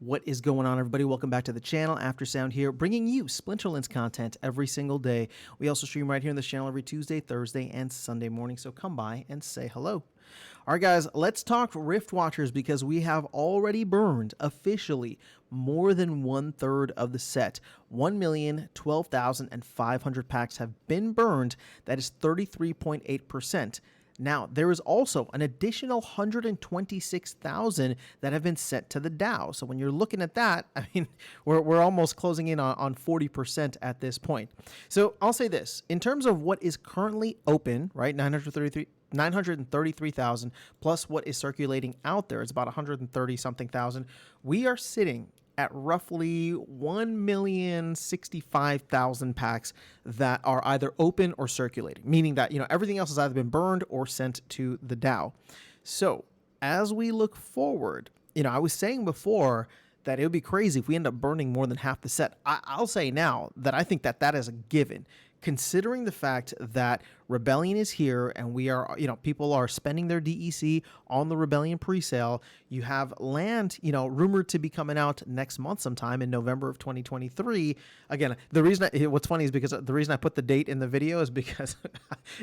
What is going on, everybody? Welcome back to the channel. After Sound here, bringing you Splinterlands content every single day. We also stream right here on this channel every Tuesday, Thursday, and Sunday morning, so come by and say hello. All right, guys, let's talk Riftwatchers because we have already burned officially more than 1/3 of the set. 1,012,500 packs have been burned. That is 33.8%. Now, there is also an additional 126,000 that have been sent to the DAO. So when you're looking at that, I mean, we're almost closing in on 40% at this point. So I'll say this, in terms of what is currently open, right, 933,000 plus what is circulating out there, it's about 130 something thousand. We are sitting at roughly 1,065,000 packs that are either open or circulating, meaning that, everything else has either been burned or sent to the DAO. So as we look forward, I was saying before that it would be crazy if we end up burning more than half the set. I'll say now that I think that is a given, considering the fact that Rebellion is here and we are, people are spending their DEC on the Rebellion presale. You have land, rumored to be coming out next month sometime in November of 2023. Again, what's funny is because the reason I put the date in the video is because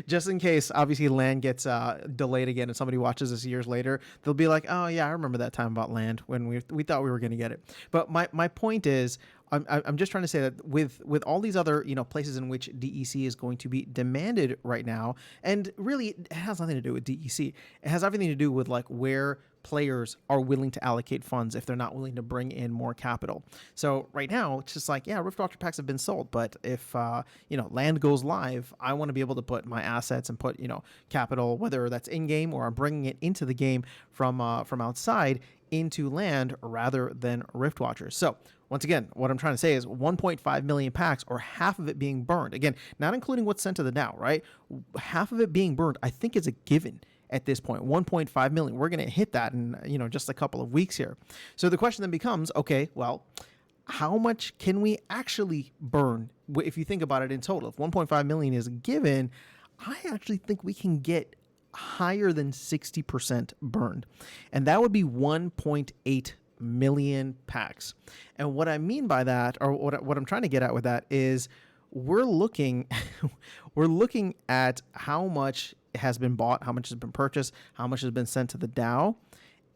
just in case, obviously, land gets delayed again and somebody watches this years later, they'll be like, oh yeah, I remember that time about land when we thought we were going to get it. But my point is, I'm just trying to say that with all these other places in which DEC is going to be demanded right now, and really it has nothing to do with DEC. It has everything to do with like where players are willing to allocate funds if they're not willing to bring in more capital. So right now it's just like, yeah, Riftwatcher packs have been sold, but if land goes live, I want to be able to put my assets and put capital, whether that's in game or I'm bringing it into the game from outside into land rather than Riftwatchers. So once again, what I'm trying to say is 1.5 million packs, or half of it being burned. Again, not including what's sent to the DAO, right? Half of it being burned, I think, is a given at this point. 1.5 million. We're going to hit that in just a couple of weeks here. So the question then becomes, okay, well, how much can we actually burn if you think about it in total? If 1.5 million is a given, I actually think we can get higher than 60% burned, and that would be 1.8 million packs. And what I mean by that, or what I'm trying to get at with that, is we're looking at how much has been bought, how much has been purchased, how much has been sent to the DAO.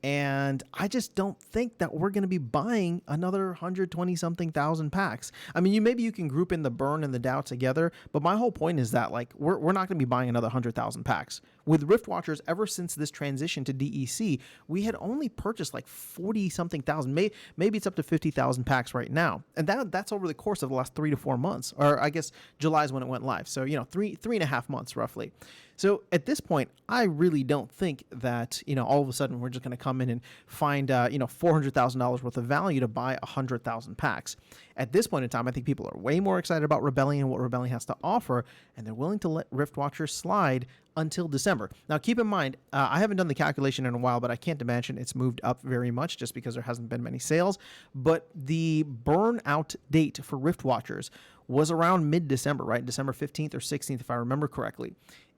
And I just don't think that we're going to be buying another 120 something thousand packs. I mean, maybe you can group in the burn and the DAO together, but my whole point is that like we're not going to be buying another 100,000 packs. With Riftwatchers, ever since this transition to DEC, we had only purchased like 40 something thousand. Maybe it's up to 50,000 packs right now, and that's over the course of the last 3 to 4 months, or I guess July is when it went live. So 3.5 months roughly. So at this point, I really don't think that all of a sudden we're just going to come in and find $400,000 worth of value to buy 100,000 packs. At this point in time, I think people are way more excited about Rebellion and what Rebellion has to offer, and they're willing to let Riftwatchers slide until December. Now, keep in mind, I haven't done the calculation in a while, but I can't imagine it's moved up very much just because there hasn't been many sales. But the burnout date for Riftwatchers was around mid-December, right? December 15th or 16th, if I remember correctly.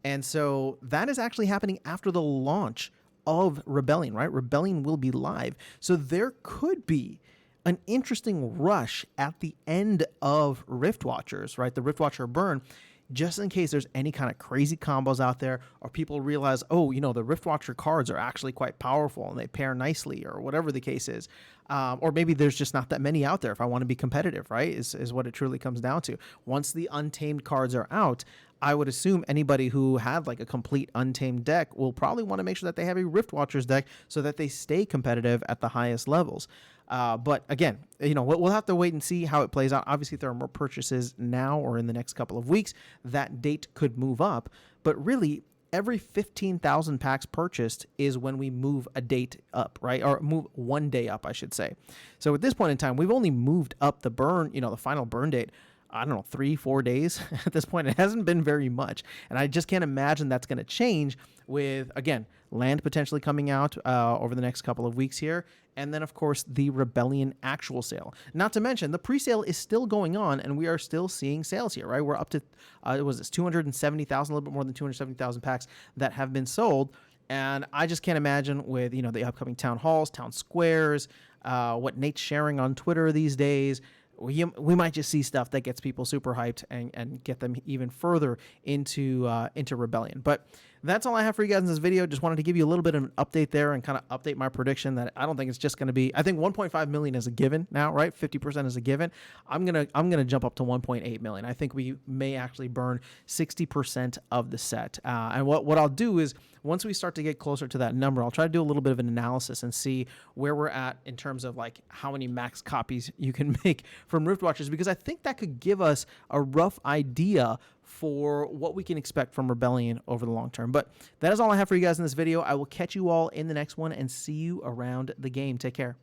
And so that is actually happening after the launch of Rebellion, right? Rebellion will be live. So there could be an interesting rush at the end of Riftwatchers, right? The Riftwatcher burn, just in case there's any kind of crazy combos out there, or people realize, oh, the Riftwatcher cards are actually quite powerful and they pair nicely, or whatever the case is. Or maybe there's just not that many out there if I want to be competitive, right? Is what it truly comes down to. Once the Untamed cards are out, I would assume anybody who had like a complete Untamed deck will probably want to make sure that they have a Riftwatchers deck so that they stay competitive at the highest levels. But again, we'll have to wait and see how it plays out. Obviously, if there are more purchases now or in the next couple of weeks, that date could move up. But really, every 15,000 packs purchased is when we move a date up, right? Or move one day up, I should say. So at this point in time, we've only moved up the burn, the final burn date, I don't know, 3-4 days at this point. It hasn't been very much. And I just can't imagine that's going to change with, again, land potentially coming out over the next couple of weeks here. And then, of course, the Rebellion actual sale. Not to mention, the pre-sale is still going on, and we are still seeing sales here, right? We're up to, it was 270,000, a little bit more than 270,000 packs that have been sold. And I just can't imagine with, the upcoming town halls, town squares, what Nate's sharing on Twitter these days, we might just see stuff that gets people super hyped and get them even further into Rebellion. But that's all I have for you guys in this video. Just wanted to give you a little bit of an update there and kind of update my prediction that I don't think it's just going to be. I think 1.5 million is a given now, right? 50% is a given. I'm gonna jump up to 1.8 million. I think we may actually burn 60% of the set. And what I'll do is, once we start to get closer to that number, I'll try to do a little bit of an analysis and see where we're at in terms of like how many max copies you can make from Riftwatchers, because I think that could give us a rough idea for what we can expect from Rebellion over the long term. But that is all I have for you guys in this video. I will catch you all in the next one and see you around the game. Take care.